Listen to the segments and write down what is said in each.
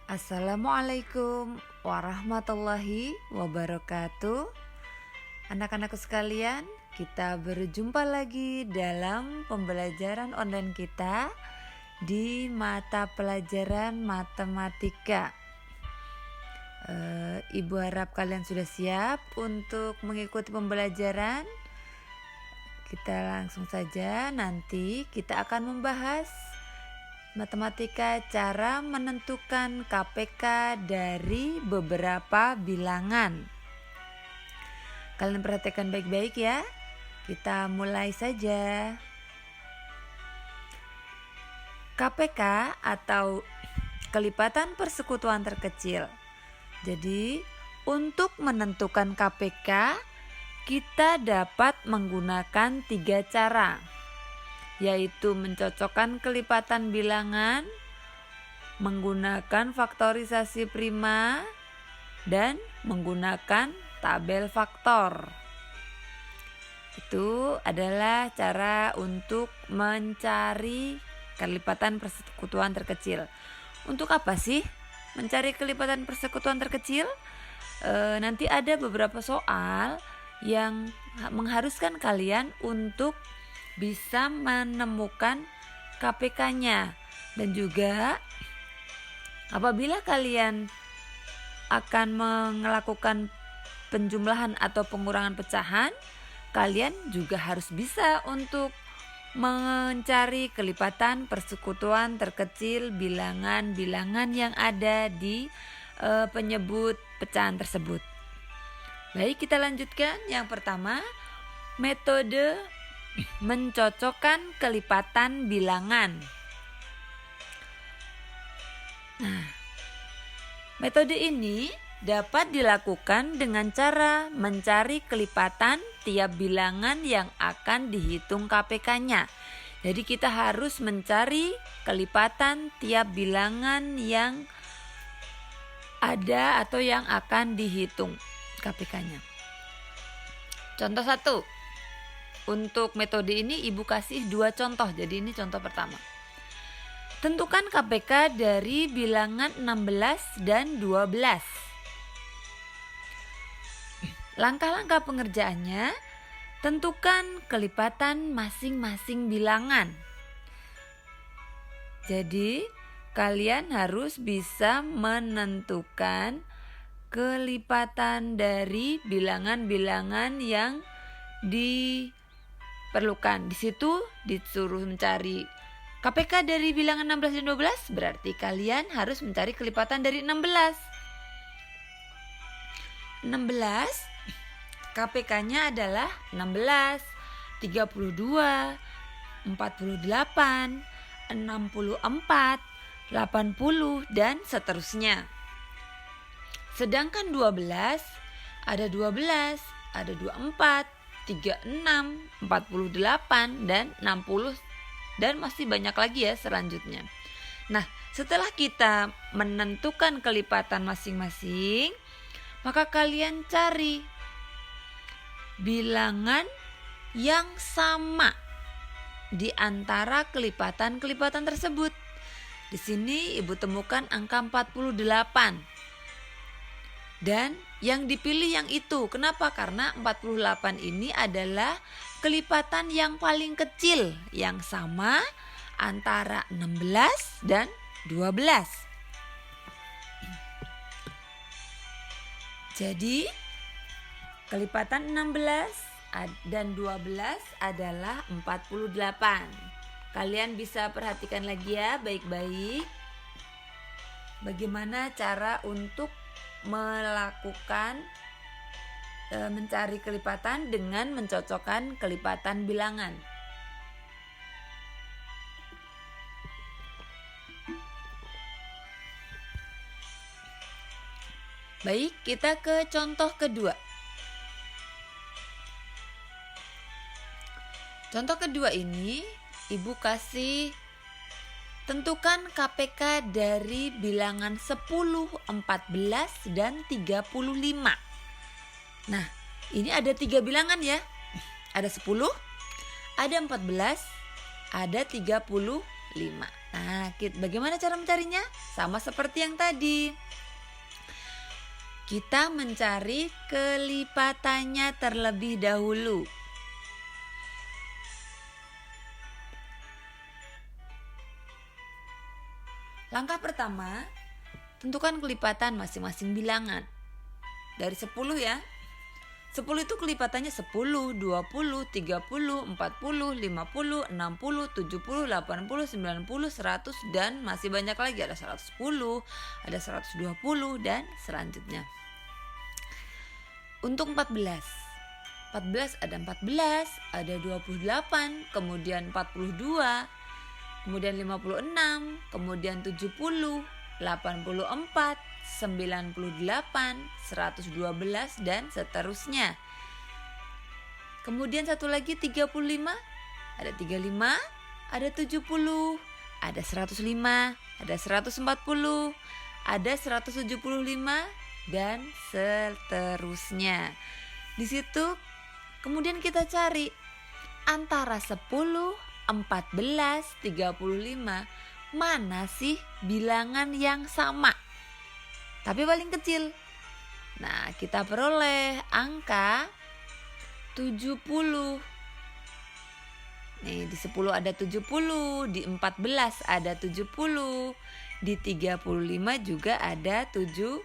Assalamualaikum warahmatullahi wabarakatuh. Anak-anakku sekalian, kita berjumpa lagi dalam pembelajaran online kita di mata pelajaran matematika. Ibu harap kalian sudah siap untuk mengikuti pembelajaran. Kita langsung saja, nanti kita akan membahas matematika cara menentukan KPK dari beberapa bilangan. Kalian perhatikan baik-baik ya. Kita mulai saja. KPK atau kelipatan persekutuan terkecil. Jadi, untuk menentukan KPK, kita dapat menggunakan 3 cara, yaitu mencocokkan kelipatan bilangan, menggunakan faktorisasi prima, dan menggunakan tabel faktor. Itu adalah cara untuk mencari kelipatan persekutuan terkecil. Untuk apa sih mencari kelipatan persekutuan terkecil? Nanti ada beberapa soal yang mengharuskan kalian untuk bisa menemukan KPK-nya, dan juga apabila kalian akan melakukan penjumlahan atau pengurangan pecahan, kalian juga harus bisa untuk mencari kelipatan persekutuan terkecil bilangan-bilangan yang ada di penyebut pecahan tersebut. Baik, kita lanjutkan. Yang pertama, metode mencocokkan kelipatan bilangan. Nah, metode ini dapat dilakukan dengan cara mencari kelipatan tiap bilangan yang akan dihitung KPK-nya. Jadi kita harus mencari kelipatan tiap bilangan yang ada atau yang akan dihitung KPK-nya. Contoh 1. Untuk metode ini ibu kasih 2 contoh. Jadi ini contoh pertama. Tentukan KPK dari bilangan 16 dan 12. Langkah-langkah pengerjaannya, tentukan kelipatan masing-masing bilangan. Jadi kalian harus bisa menentukan kelipatan dari bilangan-bilangan yang diperlukan. Di situ disuruh mencari KPK dari bilangan 16 dan 12, berarti kalian harus mencari kelipatan dari 16. 16 KPK-nya adalah 16, 32, 48, 64, 80 dan seterusnya. Sedangkan 12 ada 12, ada 24, 36, 48 dan 60 dan masih banyak lagi ya selanjutnya. Nah, setelah kita menentukan kelipatan masing-masing, maka kalian cari bilangan yang sama di antara kelipatan-kelipatan tersebut. Di sini ibu temukan angka 48. Dan yang dipilih yang itu. Kenapa? Karena 48 ini adalah kelipatan yang paling kecil yang sama antara 16 dan 12. Jadi kelipatan 16 dan 12 adalah 48. Kalian bisa perhatikan lagi ya baik-baik bagaimana cara untuk melakukan mencari kelipatan dengan mencocokkan kelipatan bilangan. Baik, kita ke contoh kedua. Contoh kedua ini ibu kasih tentukan KPK dari bilangan 10, 14, dan 35. Nah, ini ada 3 bilangan ya. Ada 10, ada 14, ada 35. Nah, bagaimana cara mencarinya? Sama seperti yang tadi. Kita mencari kelipatannya terlebih dahulu. Langkah pertama, tentukan kelipatan masing-masing bilangan. Dari 10 ya. 10 itu kelipatannya 10, 20, 30, 40, 50, 60, 70, 80, 90, 100 dan masih banyak lagi, ada 110, ada 120 dan selanjutnya. Untuk 14 ada 14, ada 28, kemudian 42, kemudian 56, kemudian 70, 84, 98, 112 dan seterusnya. Kemudian satu lagi 35, ada 35, ada 70, ada 105, ada 140, ada 175 dan seterusnya. Di situ kemudian kita cari antara 10, 14, 35 mana sih bilangan yang sama tapi paling kecil. Nah, kita peroleh angka 70. Nih, di 10 ada 70, di 14 ada 70, di 35 juga ada 70.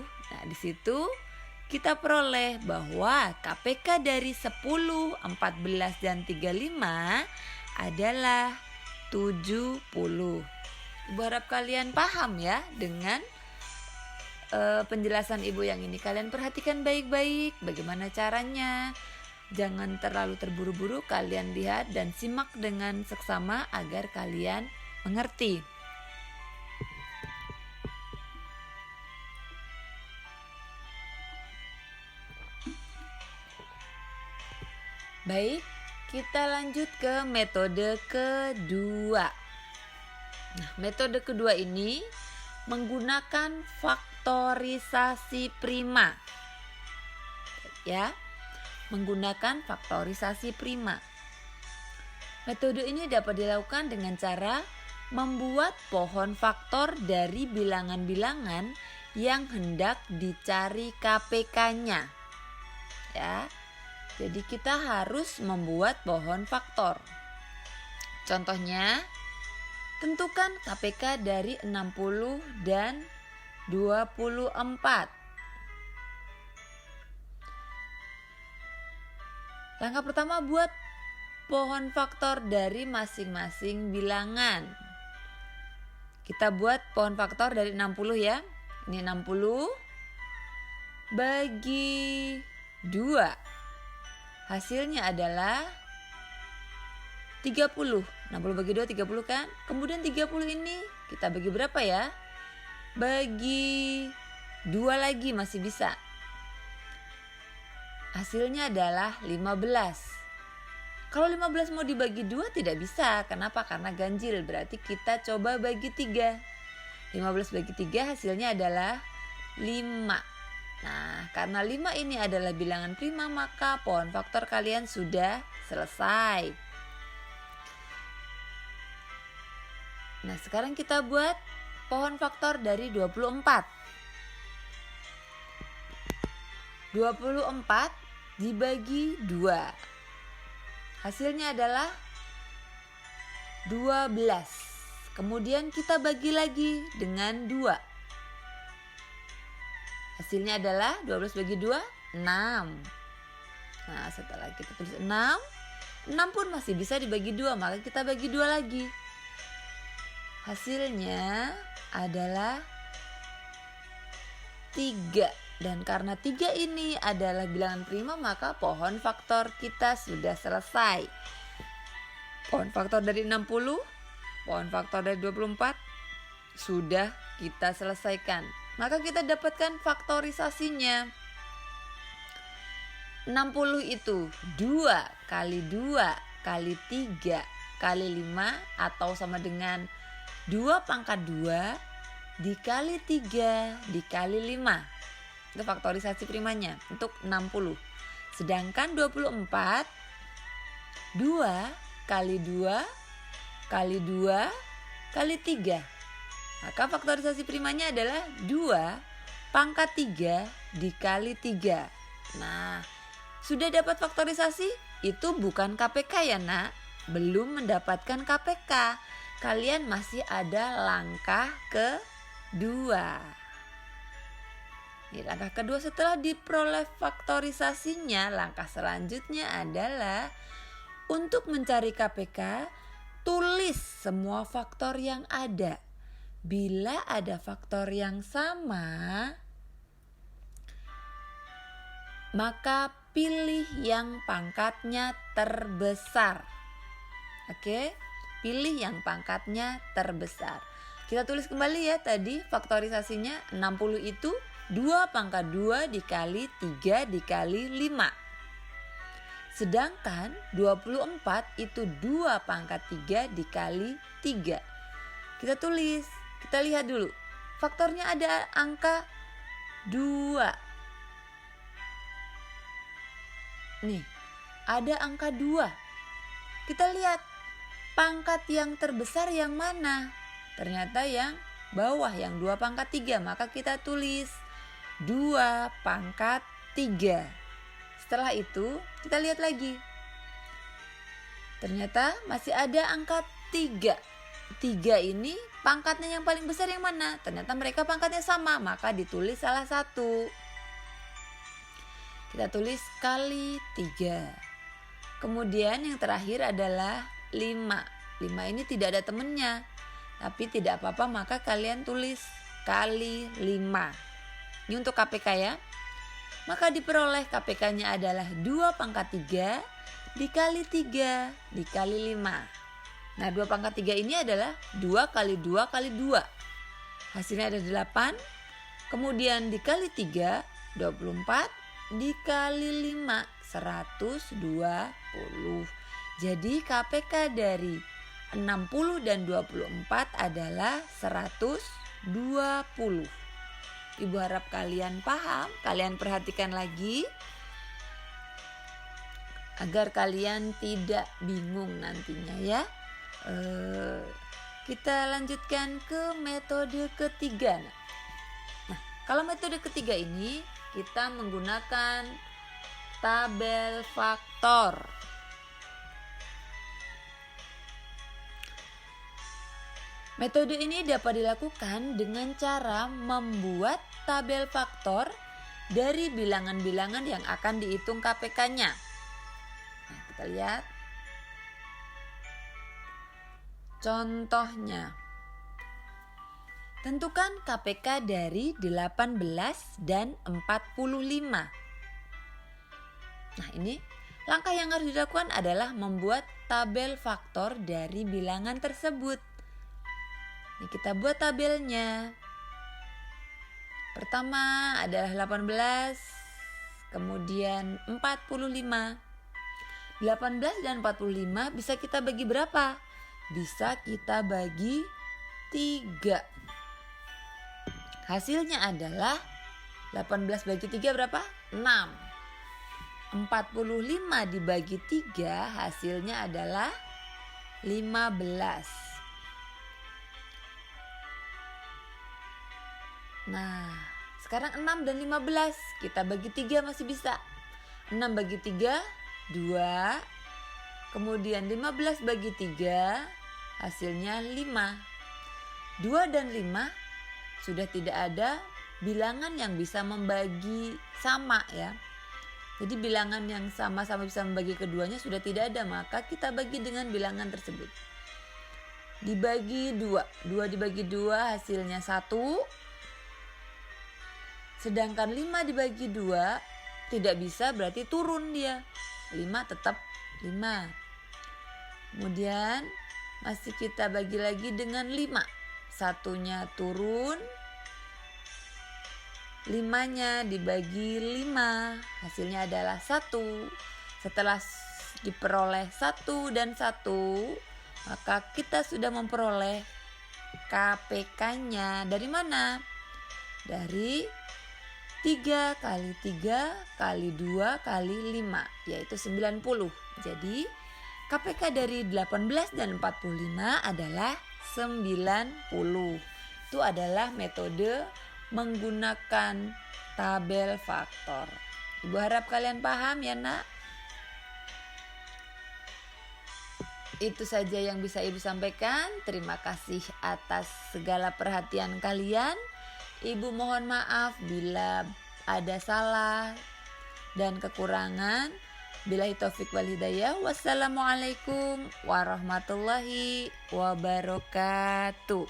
Nah, di situ kita peroleh bahwa KPK dari 10, 14 dan 35 adalah 70. Ibu harap kalian paham ya dengan penjelasan ibu yang ini. Kalian perhatikan baik-baik bagaimana caranya. Jangan terlalu terburu-buru, kalian lihat dan simak dengan seksama agar kalian mengerti. Baik, kita lanjut ke metode kedua. Nah, metode kedua ini menggunakan faktorisasi prima. Ya, menggunakan faktorisasi prima. Metode ini dapat dilakukan dengan cara membuat pohon faktor dari bilangan-bilangan yang hendak dicari KPK-nya. Ya. Jadi kita harus membuat pohon faktor. Contohnya, tentukan KPK dari 60 dan 24. Langkah pertama, buat pohon faktor dari masing-masing bilangan. Kita buat pohon faktor dari 60 ya. Ini 60 bagi 2. Hasilnya adalah 30. 60 bagi 2 30 kan? Kemudian 30 ini kita bagi berapa ya? Bagi 2 lagi masih bisa. Hasilnya adalah 15. Kalau 15 mau dibagi 2 tidak bisa. Kenapa? Karena ganjil. Berarti kita coba bagi 3. 15 bagi 3 hasilnya adalah 5. Nah, karena 5 ini adalah bilangan prima, maka pohon faktor kalian sudah selesai. Nah, sekarang kita buat pohon faktor dari 24. 24 dibagi 2. Hasilnya adalah 12. Kemudian kita bagi lagi dengan 2. Hasilnya adalah 12 bagi 2, 6. Nah, setelah kita tulis 6, 6 pun masih bisa dibagi 2, maka kita bagi 2 lagi. Hasilnya adalah 3. Dan karena 3 ini adalah bilangan prima, maka pohon faktor kita sudah selesai. Pohon faktor dari 60, pohon faktor dari 24 sudah kita selesaikan. Maka kita dapatkan faktorisasinya. 60 itu 2 kali 2 kali 3 kali 5 atau sama dengan 2 pangkat 2 dikali 3 dikali 5. Itu faktorisasi primanya untuk 60. Sedangkan 24 2 kali 2 kali 2 kali 3. Maka faktorisasi primanya adalah 2 pangkat 3 dikali 3. Nah, sudah dapat faktorisasi? Itu bukan KPK ya nak, belum mendapatkan KPK. Kalian masih ada langkah kedua. Ini langkah kedua setelah diperoleh faktorisasinya, langkah selanjutnya adalah untuk mencari KPK, tulis semua faktor yang ada. Bila ada faktor yang sama, maka pilih yang pangkatnya terbesar. Oke, pilih yang pangkatnya terbesar. Kita tulis kembali ya tadi faktorisasinya 60 itu 2 pangkat 2 dikali 3 dikali 5. Sedangkan 24 itu 2 pangkat 3 dikali 3. Kita tulis, kita lihat dulu. Faktornya ada angka 2. Nih, ada angka 2. Kita lihat pangkat yang terbesar yang mana? Ternyata yang bawah, yang 2 pangkat 3. Maka kita tulis 2 pangkat 3. Setelah itu kita lihat lagi. Ternyata masih ada angka 3. 3 ini pangkatnya yang paling besar yang mana? Ternyata mereka pangkatnya sama, maka ditulis salah satu. Kita tulis kali 3. Kemudian yang terakhir adalah 5. 5 ini tidak ada temennya, tapi tidak apa-apa, maka kalian tulis kali 5. Ini untuk KPK ya. Maka diperoleh KPK-nya adalah 2 pangkat 3 dikali 3 dikali 5. Nah 2 pangkat 3 ini adalah 2 kali 2 kali 2. Hasilnya ada 8. Kemudian dikali 3, 24. Dikali 5, 120. Jadi KPK dari 60 dan 24 adalah 120. Ibu harap kalian paham, kalian perhatikan lagi agar kalian tidak bingung nantinya ya. Kita lanjutkan ke metode ketiga. Nah, kalau metode ketiga ini kita menggunakan tabel faktor. Metode ini dapat dilakukan dengan cara membuat tabel faktor dari bilangan-bilangan yang akan dihitung KPK-nya. Nah, kita lihat. Contohnya. Tentukan KPK dari 18 dan 45. Nah, ini langkah yang harus dilakukan adalah membuat tabel faktor dari bilangan tersebut. Ini kita buat tabelnya. Pertama adalah 18, kemudian 45. 18 dan 45 bisa kita bagi berapa? Bisa kita bagi 3. Hasilnya adalah 18 bagi 3 berapa? 6. 45 dibagi 3 hasilnya adalah 15. Nah, sekarang 6 dan 15 kita bagi 3 masih bisa. 6 bagi 3, 2. Kemudian 15 bagi 3 hasilnya 5. 2 dan 5 sudah tidak ada bilangan yang bisa membagi sama ya. Jadi bilangan yang sama-sama bisa membagi keduanya sudah tidak ada, maka kita bagi dengan bilangan tersebut. Dibagi 2. 2 dibagi 2 hasilnya 1. Sedangkan 5 dibagi 2 tidak bisa, berarti turun dia. 5 tetap 5. Kemudian masih kita bagi lagi dengan 5. Satunya turun. 5-nya dibagi 5. Hasilnya adalah 1. Setelah diperoleh 1 dan 1, maka kita sudah memperoleh KPK-nya. Dari mana? Dari 3 kali 3 kali 2 kali 5, yaitu 90. Jadi KPK dari 18 dan 45 adalah 90. Itu adalah metode menggunakan tabel faktor. Ibu harap kalian paham ya nak. Itu saja yang bisa Ibu sampaikan. Terima kasih atas segala perhatian kalian. Ibu mohon maaf bila ada salah dan kekurangan. Billahi taufik wal hidayah. Wassalamualaikum warahmatullahi wabarakatuh.